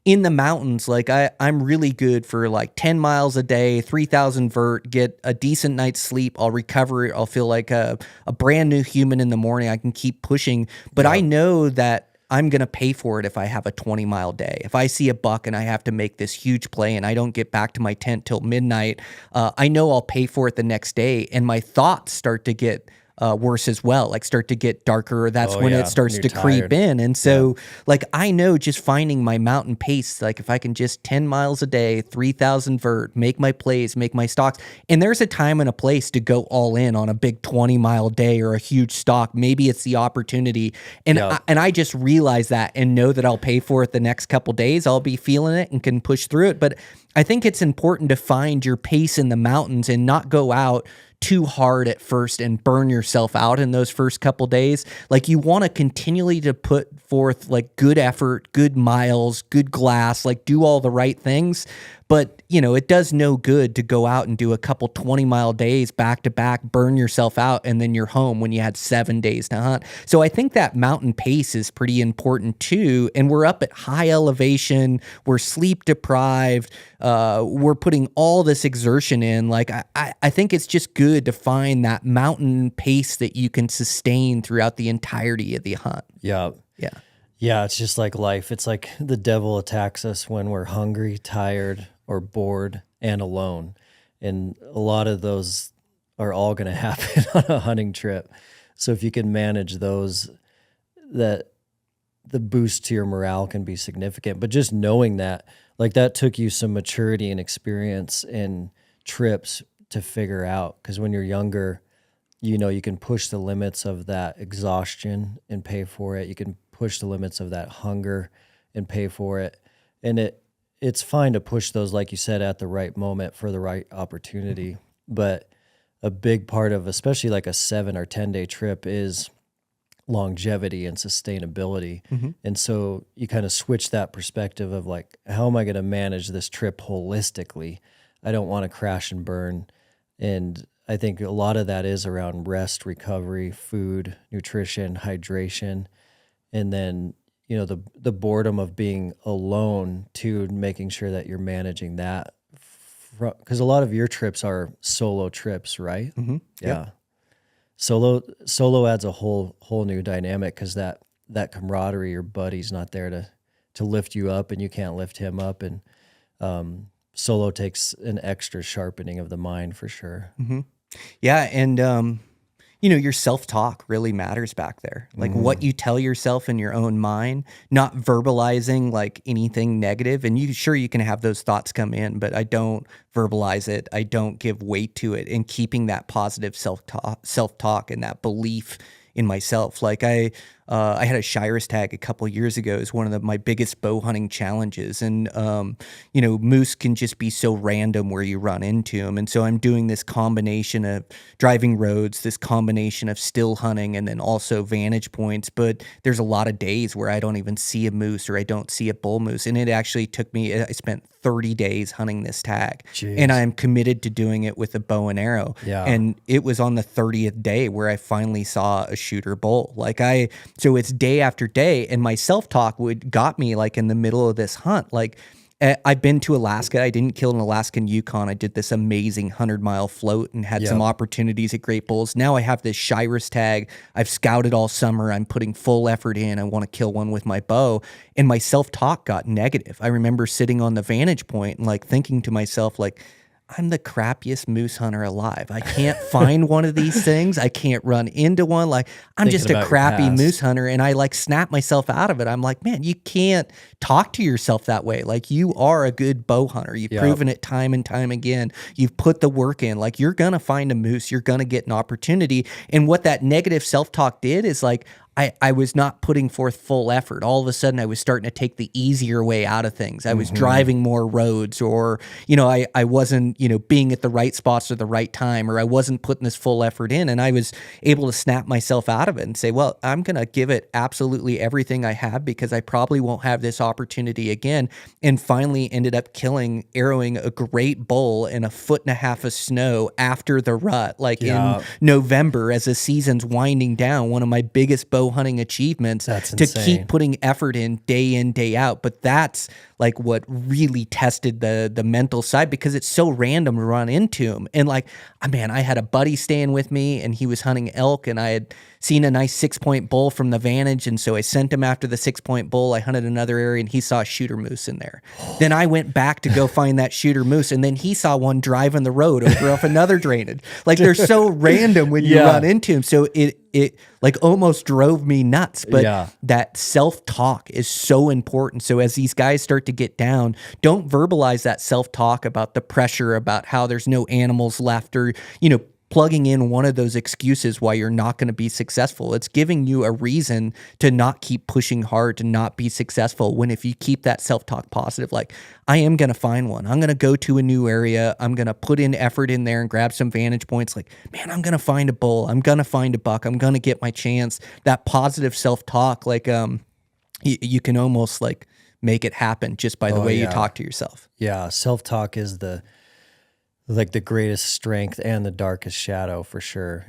in the mountains, like I'm really good for like 10 miles a day, 3,000 vert, get a decent night's sleep. I'll recover. I'll feel like a brand new human in the morning. I can keep pushing, but I know that I'm going to pay for it if I have a 20-mile day. If I see a buck and I have to make this huge play and I don't get back to my tent till midnight, I know I'll pay for it the next day. And my thoughts start to get worse as well, like start to get darker. That's when it starts to creep in. And so like, I know just finding my mountain pace, like if I can just 10 miles a day, 3,000 vert, make my plays, make my stalks. And there's a time and a place to go all in on a big 20-mile day or a huge stalk. Maybe it's the opportunity. And I just realize that and know that I'll pay for it the next couple days. I'll be feeling it and can push through it. But I think it's important to find your pace in the mountains and not go out too hard at first and burn yourself out in those first couple days. Like you want to continually to put forth like good effort, good miles, good glass, like do all the right things. But, you know, it does no good to go out and do a couple 20-mile days back to back, burn yourself out, and then you're home when you had 7 days to hunt. So I think that mountain pace is pretty important too. And we're up at high elevation. We're sleep deprived. We're putting all this exertion in. Like I think it's just good to find that mountain pace that you can sustain throughout the entirety of the hunt. Yeah. Yeah, it's just like life. It's like the devil attacks us when we're hungry, tired, or bored and alone. And a lot of those are all going to happen on a hunting trip. So if you can manage those, that the boost to your morale can be significant. But just knowing that, like that took you some maturity and experience in trips to figure out. Because when you're younger, you know, you can push the limits of that exhaustion and pay for it. You can push the limits of that hunger and pay for it. And it's fine to push those, like you said, at the right moment for the right opportunity. Mm-hmm. But a big part of, especially like a 7 or 10 day trip, is longevity and sustainability. Mm-hmm. And so you kind of switch that perspective of like, how am I going to manage this trip holistically? I don't want to crash and burn. And I think a lot of that is around rest, recovery, food, nutrition, hydration. And then, you know, the boredom of being alone too, making sure that you're managing that. Because a lot of your trips are solo trips, right? Mm-hmm. Yeah. Yep. Solo adds a whole new dynamic because that camaraderie, your buddy's not there to lift you up and you can't lift him up. And solo takes an extra sharpening of the mind for sure. Mm-hmm. Yeah. And, you know, your self-talk really matters back there. Like what you tell yourself in your own mind, not verbalizing like anything negative. And you can have those thoughts come in, but I don't verbalize it. I don't give weight to it, and keeping that positive self-talk and that belief in myself. Like I had a Shiras tag a couple years ago as one of my biggest bow hunting challenges. And, you know, moose can just be so random where you run into them. And so I'm doing this combination of driving roads, this combination of still hunting, and then also vantage points. But there's a lot of days where I don't even see a moose or I don't see a bull moose. And it actually took me, I spent 30 days hunting this tag. Jeez. And I'm committed to doing it with a bow and arrow. Yeah. And it was on the 30th day where I finally saw a shooter bull. So it's day after day, and my self-talk got me like in the middle of this hunt. Like I've been to Alaska. I didn't kill an Alaskan Yukon. I did this amazing 100-mile float and had some opportunities at great bulls. Now I have this Shiras tag. I've scouted all summer. I'm putting full effort in. I want to kill one with my bow. And my self-talk got negative. I remember sitting on the vantage point and like thinking to myself, like, I'm the crappiest moose hunter alive. I can't find one of these things. I can't run into one. Like, I'm just a crappy moose hunter. And I like snap myself out of it. I'm like, man, you can't talk to yourself that way. Like, you are a good bow hunter. You've proven it time and time again. You've put the work in. Like, you're going to find a moose. You're going to get an opportunity. And what that negative self-talk did is like, I was not putting forth full effort. All of a sudden, I was starting to take the easier way out of things. I was driving more roads, or, you know, I wasn't, you know, being at the right spots at the right time, or I wasn't putting this full effort in. And I was able to snap myself out of it and say, well, I'm going to give it absolutely everything I have because I probably won't have this opportunity again. And finally ended up arrowing a great bull in 1.5 feet of snow after the rut, like in November as the season's winding down. One of my biggest bow bow hunting achievements That's to insane. keep putting effort in, day out. But that's like what really tested the mental side, because it's so random to run into him. And like, man, I had a buddy staying with me and he was hunting elk, and I had seen a nice 6-point bull from the vantage. And so I sent him after the 6-point bull. I hunted another area and he saw a shooter moose in there. Then I went back to go find that shooter moose, and then he saw one driving the road over off another drainage. Like, they're so random when you run into them. So it like almost drove me nuts. But that self-talk is so important. So as these guys start to get down, don't verbalize that self-talk about the pressure, about how there's no animals left, or, plugging in one of those excuses why you're not going to be successful. It's giving you a reason to not keep pushing hard, to not be successful. When if you keep that self-talk positive, like, I am going to find one. I'm going to go to a new area. I'm going to put in effort in there and grab some vantage points. Like, man, I'm going to find a bull. I'm going to find a buck. I'm going to get my chance. That positive self-talk, like, you can almost like make it happen just by the way you talk to yourself. Yeah. Self-talk is the greatest strength and the darkest shadow, for sure.